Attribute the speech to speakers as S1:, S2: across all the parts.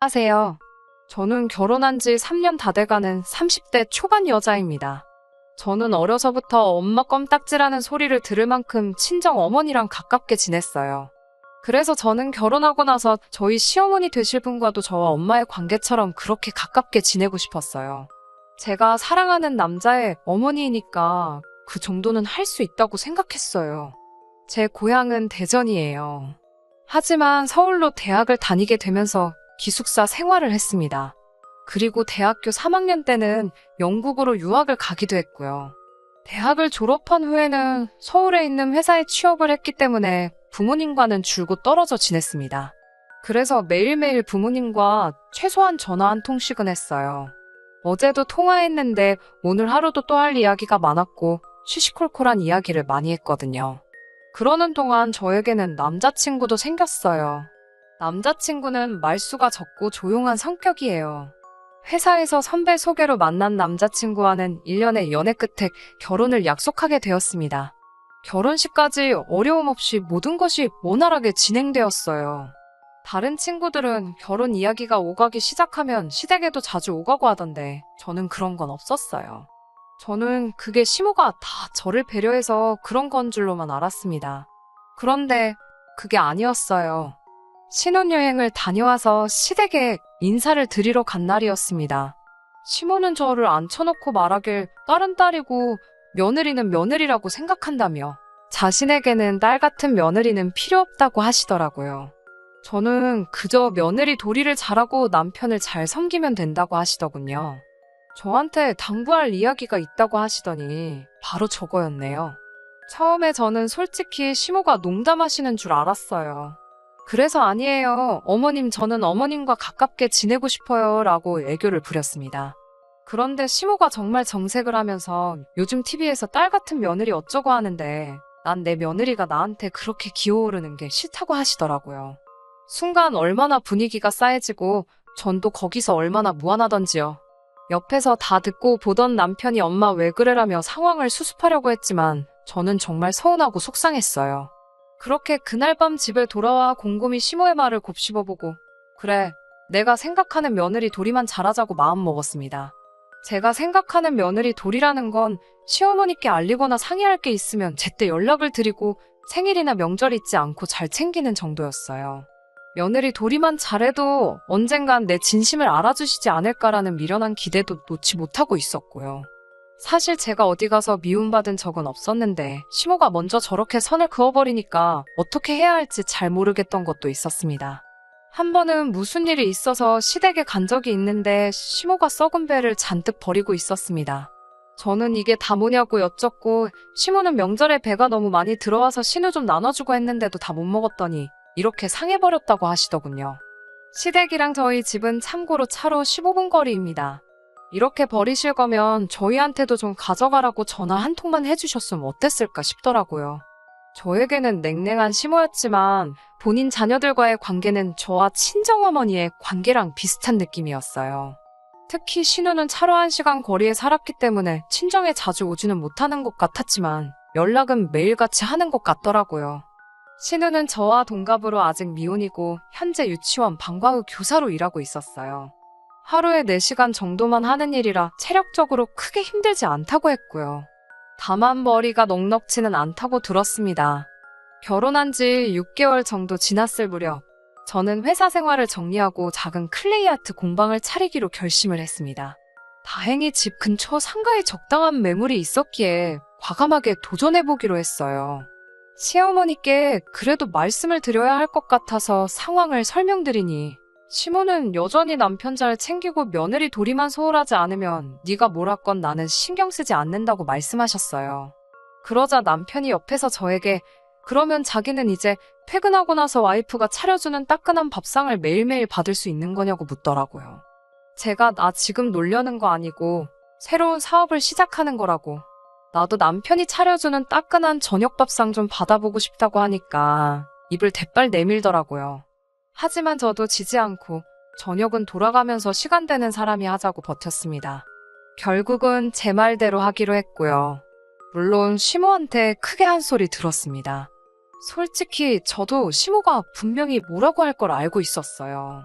S1: 안녕하세요. 저는 결혼한 지 3년 다 돼가는 30대 초반 여자입니다. 저는 어려서부터 엄마 껌딱지라는 소리를 들을 만큼 친정 어머니랑 가깝게 지냈어요. 그래서 저는 결혼하고 나서 저희 시어머니 되실 분과도 저와 엄마의 관계처럼 그렇게 가깝게 지내고 싶었어요. 제가 사랑하는 남자의 어머니이니까 그 정도는 할 수 있다고 생각했어요. 제 고향은 대전이에요. 하지만 서울로 대학을 다니게 되면서 기숙사 생활을 했습니다. 그리고 대학교 3학년 때는 영국으로 유학을 가기도 했고요. 대학을 졸업한 후에는 서울에 있는 회사에 취업을 했기 때문에 부모님과는 줄곧 떨어져 지냈습니다. 그래서 매일매일 부모님과 최소한 전화 한 통씩은 했어요. 어제도 통화했는데 오늘 하루도 또 할 이야기가 많았고 시시콜콜한 이야기를 많이 했거든요. 그러는 동안 저에게는 남자친구도 생겼어요. 남자친구는 말수가 적고 조용한 성격이에요. 회사에서 선배 소개로 만난 남자친구와는 1년의 연애 끝에 결혼을 약속하게 되었습니다. 결혼식까지 어려움 없이 모든 것이 원활하게 진행되었어요. 다른 친구들은 결혼 이야기가 오가기 시작하면 시댁에도 자주 오가고 하던데 저는 그런 건 없었어요. 저는 그게 시모가 다 저를 배려해서 그런 건 줄로만 알았습니다. 그런데 그게 아니었어요. 신혼여행을 다녀와서 시댁에 인사를 드리러 간 날이었습니다. 시모는 저를 앉혀놓고 말하길 딸은 딸이고 며느리는 며느리라고 생각한다며 자신에게는 딸 같은 며느리는 필요 없다고 하시더라고요. 저는 그저 며느리 도리를 잘하고 남편을 잘 섬기면 된다고 하시더군요. 저한테 당부할 이야기가 있다고 하시더니 바로 저거였네요. 처음에 저는 솔직히 시모가 농담하시는 줄 알았어요. 그래서 아니에요. 어머님, 저는 어머님과 가깝게 지내고 싶어요. 라고 애교를 부렸습니다. 그런데 시모가 정말 정색을 하면서 요즘 TV에서 딸 같은 며느리 어쩌고 하는데 난 내 며느리가 나한테 그렇게 기어오르는 게 싫다고 하시더라고요. 순간 얼마나 분위기가 싸해지고 전 또 거기서 얼마나 무안하던지요. 옆에서 다 듣고 보던 남편이 엄마 왜 그래라며 상황을 수습하려고 했지만 저는 정말 서운하고 속상했어요. 그렇게 그날 밤 집에 돌아와 곰곰이 시모의 말을 곱씹어보고 그래, 내가 생각하는 며느리 도리만 잘하자고 마음먹었습니다. 제가 생각하는 며느리 도리라는 건 시어머니께 알리거나 상의할 게 있으면 제때 연락을 드리고 생일이나 명절 잊지 않고 잘 챙기는 정도였어요. 며느리 도리만 잘해도 언젠간 내 진심을 알아주시지 않을까라는 미련한 기대도 놓지 못하고 있었고요. 사실 제가 어디 가서 미움받은 적은 없었는데 시모가 먼저 저렇게 선을 그어버리니까 어떻게 해야 할지 잘 모르겠던 것도 있었습니다. 한 번은 무슨 일이 있어서 시댁에 간 적이 있는데 시모가 썩은 배를 잔뜩 버리고 있었습니다. 저는 이게 다 뭐냐고 여쭙고 시모는 명절에 배가 너무 많이 들어와서 신우 좀 나눠주고 했는데도 다 못 먹었더니 이렇게 상해버렸다고 하시더군요. 시댁이랑 저희 집은 참고로 차로 15분 거리입니다. 이렇게 버리실 거면 저희한테도 좀 가져가라고 전화 한 통만 해주셨으면 어땠을까 싶더라고요. 저에게는 냉랭한 시모였지만 본인 자녀들과의 관계는 저와 친정어머니의 관계랑 비슷한 느낌이었어요. 특히 신우는 차로 1시간 거리에 살았기 때문에 친정에 자주 오지는 못하는 것 같았지만 연락은 매일같이 하는 것 같더라고요. 신우는 저와 동갑으로 아직 미혼이고 현재 유치원 방과 후 교사로 일하고 있었어요. 하루에 4시간 정도만 하는 일이라 체력적으로 크게 힘들지 않다고 했고요. 다만 머리가 넉넉지는 않다고 들었습니다. 결혼한 지 6개월 정도 지났을 무렵 저는 회사 생활을 정리하고 작은 클레이 아트 공방을 차리기로 결심을 했습니다. 다행히 집 근처 상가에 적당한 매물이 있었기에 과감하게 도전해보기로 했어요. 시어머니께 그래도 말씀을 드려야 할 것 같아서 상황을 설명드리니 시모는 여전히 남편 잘 챙기고 며느리 도리만 소홀하지 않으면 네가 뭘 하건 나는 신경 쓰지 않는다고 말씀하셨어요. 그러자 남편이 옆에서 저에게 그러면 자기는 이제 퇴근하고 나서 와이프가 차려주는 따끈한 밥상을 매일매일 받을 수 있는 거냐고 묻더라고요. 제가 나 지금 놀려는 거 아니고 새로운 사업을 시작하는 거라고. 나도 남편이 차려주는 따끈한 저녁 밥상 좀 받아보고 싶다고 하니까 입을 대빨 내밀더라고요. 하지만 저도 지지 않고 저녁은 돌아가면서 시간 되는 사람이 하자고 버텼습니다. 결국은 제 말대로 하기로 했고요. 물론 시모한테 크게 한 소리 들었습니다. 솔직히 저도 시모가 분명히 뭐라고 할 걸 알고 있었어요.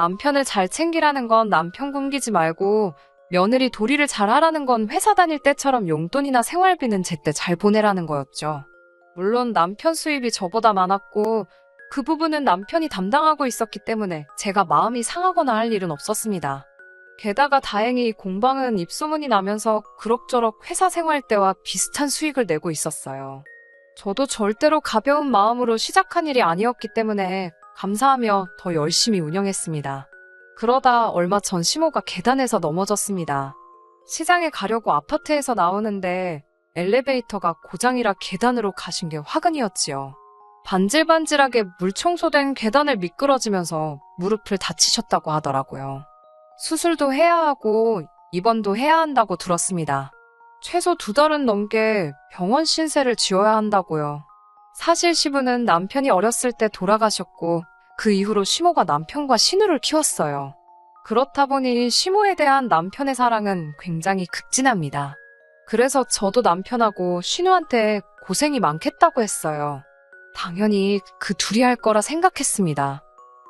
S1: 남편을 잘 챙기라는 건 남편 굶기지 말고 며느리 도리를 잘 하라는 건 회사 다닐 때처럼 용돈이나 생활비는 제때 잘 보내라는 거였죠. 물론 남편 수입이 저보다 많았고 그 부분은 남편이 담당하고 있었기 때문에 제가 마음이 상하거나 할 일은 없었습니다. 게다가 다행히 공방은 입소문이 나면서 그럭저럭 회사 생활 때와 비슷한 수익을 내고 있었어요. 저도 절대로 가벼운 마음으로 시작한 일이 아니었기 때문에 감사하며 더 열심히 운영했습니다. 그러다 얼마 전 시모가 계단에서 넘어졌습니다. 시장에 가려고 아파트에서 나오는데 엘리베이터가 고장이라 계단으로 가신 게 화근이었지요. 반질반질하게 물 청소된 계단을 미끄러지면서 무릎을 다치셨다고 하더라고요. 수술도 해야 하고 입원도 해야 한다고 들었습니다. 최소 2달은 넘게 병원 신세를 지어야 한다고요. 사실 시부는 남편이 어렸을 때 돌아가셨고 그 이후로 시모가 남편과 신우를 키웠어요. 그렇다 보니 시모에 대한 남편의 사랑은 굉장히 극진합니다. 그래서 저도 남편하고 신우한테 고생이 많겠다고 했어요. 당연히 그 둘이 할 거라 생각했습니다.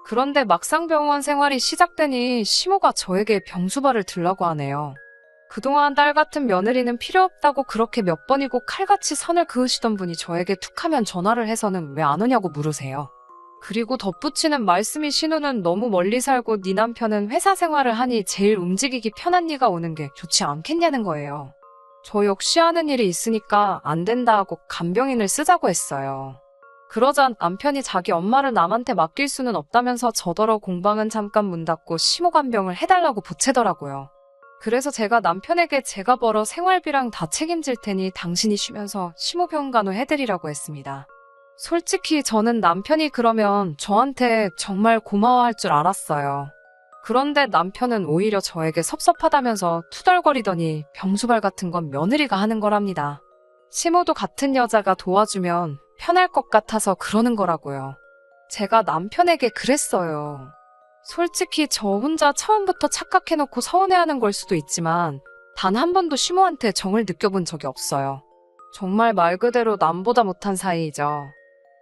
S1: 그런데 막상 병원 생활이 시작되니 시모가 저에게 병수발을 들라고 하네요. 그동안 딸 같은 며느리는 필요 없다고 그렇게 몇 번이고 칼같이 선을 그으시던 분이 저에게 툭하면 전화를 해서는 왜 안 오냐고 물으세요. 그리고 덧붙이는 말씀이 신우는 너무 멀리 살고 네 남편은 회사 생활을 하니 제일 움직이기 편한 네가 오는 게 좋지 않겠냐는 거예요. 저 역시 하는 일이 있으니까 안 된다 하고 간병인을 쓰자고 했어요. 그러자 남편이 자기 엄마를 남한테 맡길 수는 없다면서 저더러 공방은 잠깐 문 닫고 시모 간병을 해달라고 보채더라고요. 그래서 제가 남편에게 제가 벌어 생활비랑 다 책임질 테니 당신이 쉬면서 시모 병 간호해드리라고 했습니다. 솔직히 저는 남편이 그러면 저한테 정말 고마워할 줄 알았어요. 그런데 남편은 오히려 저에게 섭섭하다면서 투덜거리더니 병수발 같은 건 며느리가 하는 거랍니다. 시모도 같은 여자가 도와주면 편할 것 같아서 그러는 거라고요. 제가 남편에게 그랬어요. 솔직히 저 혼자 처음부터 착각해놓고 서운해하는 걸 수도 있지만 단 한 번도 시모한테 정을 느껴본 적이 없어요. 정말 말 그대로 남보다 못한 사이이죠.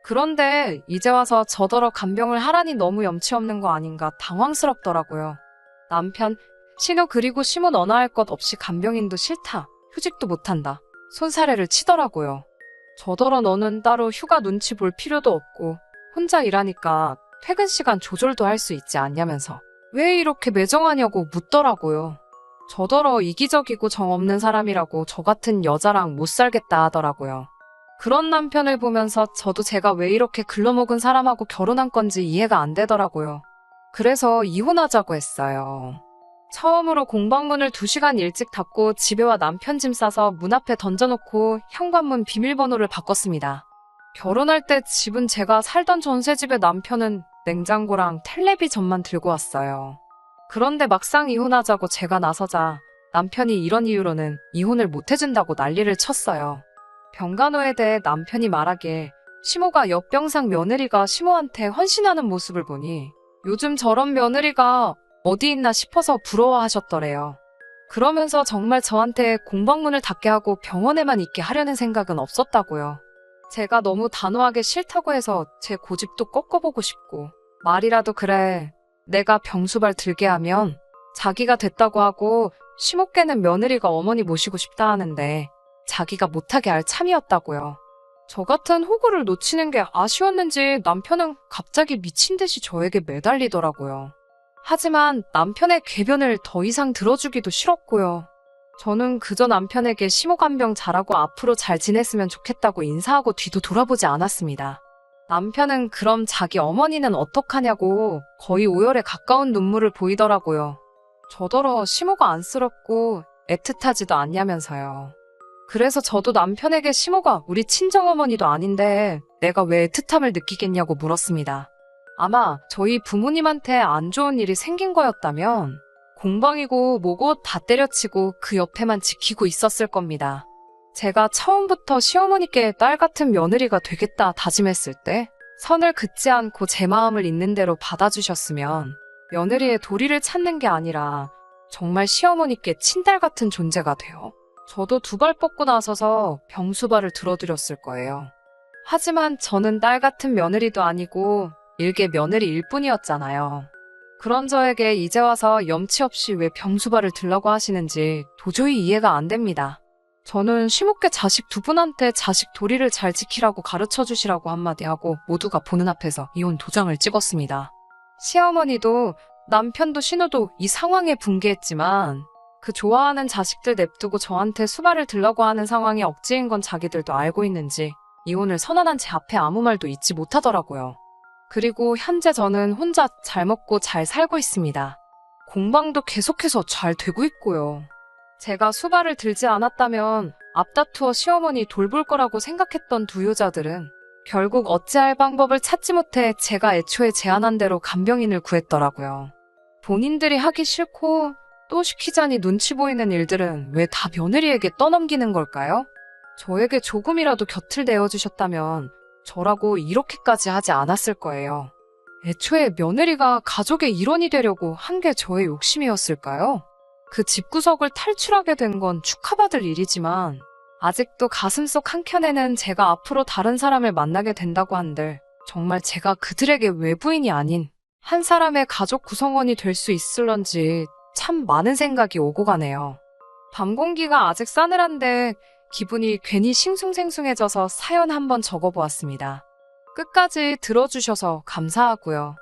S1: 그런데 이제 와서 저더러 간병을 하라니 너무 염치 없는 거 아닌가 당황스럽더라고요. 남편, 신우 그리고 시모 너나 할 것 없이 간병인도 싫다. 휴직도 못한다. 손사래를 치더라고요. 저더러 너는 따로 휴가 눈치 볼 필요도 없고 혼자 일하니까 퇴근 시간 조절도 할 수 있지 않냐면서 왜 이렇게 매정하냐고 묻더라고요. 저더러 이기적이고 정 없는 사람이라고 저 같은 여자랑 못 살겠다 하더라고요. 그런 남편을 보면서 저도 제가 왜 이렇게 글러먹은 사람하고 결혼한 건지 이해가 안 되더라고요. 그래서 이혼하자고 했어요. 처음으로 공방문을 2시간 일찍 닫고 집에 와 남편 짐 싸서 문 앞에 던져놓고 현관문 비밀번호를 바꿨습니다. 결혼할 때 집은 제가 살던 전세집에 남편은 냉장고랑 텔레비전만 들고 왔어요. 그런데 막상 이혼하자고 제가 나서자 남편이 이런 이유로는 이혼을 못 해준다고 난리를 쳤어요. 병간호에 대해 남편이 말하길 시모가 역병상 며느리가 시모한테 헌신하는 모습을 보니 요즘 저런 며느리가 어디 있나 싶어서 부러워하셨더래요. 그러면서 정말 저한테 공방문을 닫게 하고 병원에만 있게 하려는 생각은 없었다고요. 제가 너무 단호하게 싫다고 해서 제 고집도 꺾어보고 싶고 말이라도 그래 내가 병수발 들게 하면 자기가 됐다고 하고 시모께는 며느리가 어머니 모시고 싶다 하는데 자기가 못하게 할 참이었다고요. 저 같은 호구를 놓치는 게 아쉬웠는지 남편은 갑자기 미친 듯이 저에게 매달리더라고요. 하지만 남편의 궤변을 더 이상 들어주기도 싫었고요. 저는 그저 남편에게 시모간병 잘하고 앞으로 잘 지냈으면 좋겠다고 인사하고 뒤도 돌아보지 않았습니다. 남편은 그럼 자기 어머니는 어떡하냐고 거의 오열에 가까운 눈물을 보이더라고요. 저더러 시모가 안쓰럽고 애틋하지도 않냐면서요. 그래서 저도 남편에게 시모가 우리 친정어머니도 아닌데 내가 왜 애틋함을 느끼겠냐고 물었습니다. 아마 저희 부모님한테 안 좋은 일이 생긴 거였다면 공방이고 뭐고 다 때려치고 그 옆에만 지키고 있었을 겁니다. 제가 처음부터 시어머니께 딸 같은 며느리가 되겠다 다짐했을 때 선을 긋지 않고 제 마음을 있는 대로 받아주셨으면 며느리의 도리를 찾는 게 아니라 정말 시어머니께 친딸 같은 존재가 돼요. 저도 2발 뻗고 나서서 병수발을 들어드렸을 거예요. 하지만 저는 딸 같은 며느리도 아니고 일개 며느리일 뿐이었잖아요. 그런 저에게 이제 와서 염치 없이 왜 병수발을 들라고 하시는지 도저히 이해가 안 됩니다. 저는 쉼없게 자식 두 분한테 자식 도리를 잘 지키라고 가르쳐 주시라고 한마디 하고 모두가 보는 앞에서 이혼 도장을 찍었습니다. 시어머니도 남편도 신우도 이 상황에 분개했지만 그 좋아하는 자식들 냅두고 저한테 수발을 들라고 하는 상황이 억지인 건 자기들도 알고 있는지 이혼을 선언한 제 앞에 아무 말도 잊지 못하더라고요. 그리고 현재 저는 혼자 잘 먹고 잘 살고 있습니다. 공방도 계속해서 잘 되고 있고요. 제가 수발을 들지 않았다면 앞다투어 시어머니 돌볼 거라고 생각했던 두 여자들은 결국 어찌할 방법을 찾지 못해 제가 애초에 제안한 대로 간병인을 구했더라고요. 본인들이 하기 싫고 또 시키자니 눈치 보이는 일들은 왜 다 며느리에게 떠넘기는 걸까요? 저에게 조금이라도 곁을 내어주셨다면 저라고 이렇게까지 하지 않았을 거예요. 애초에 며느리가 가족의 일원이 되려고 한 게 저의 욕심이었을까요? 그 집구석을 탈출하게 된 건 축하받을 일이지만 아직도 가슴속 한켠에는 제가 앞으로 다른 사람을 만나게 된다고 한들 정말 제가 그들에게 외부인이 아닌 한 사람의 가족 구성원이 될 수 있을런지 참 많은 생각이 오고 가네요. 밤 공기가 아직 싸늘한데 기분이 괜히 싱숭생숭해져서 사연 한번 적어보았습니다. 끝까지 들어주셔서 감사하고요.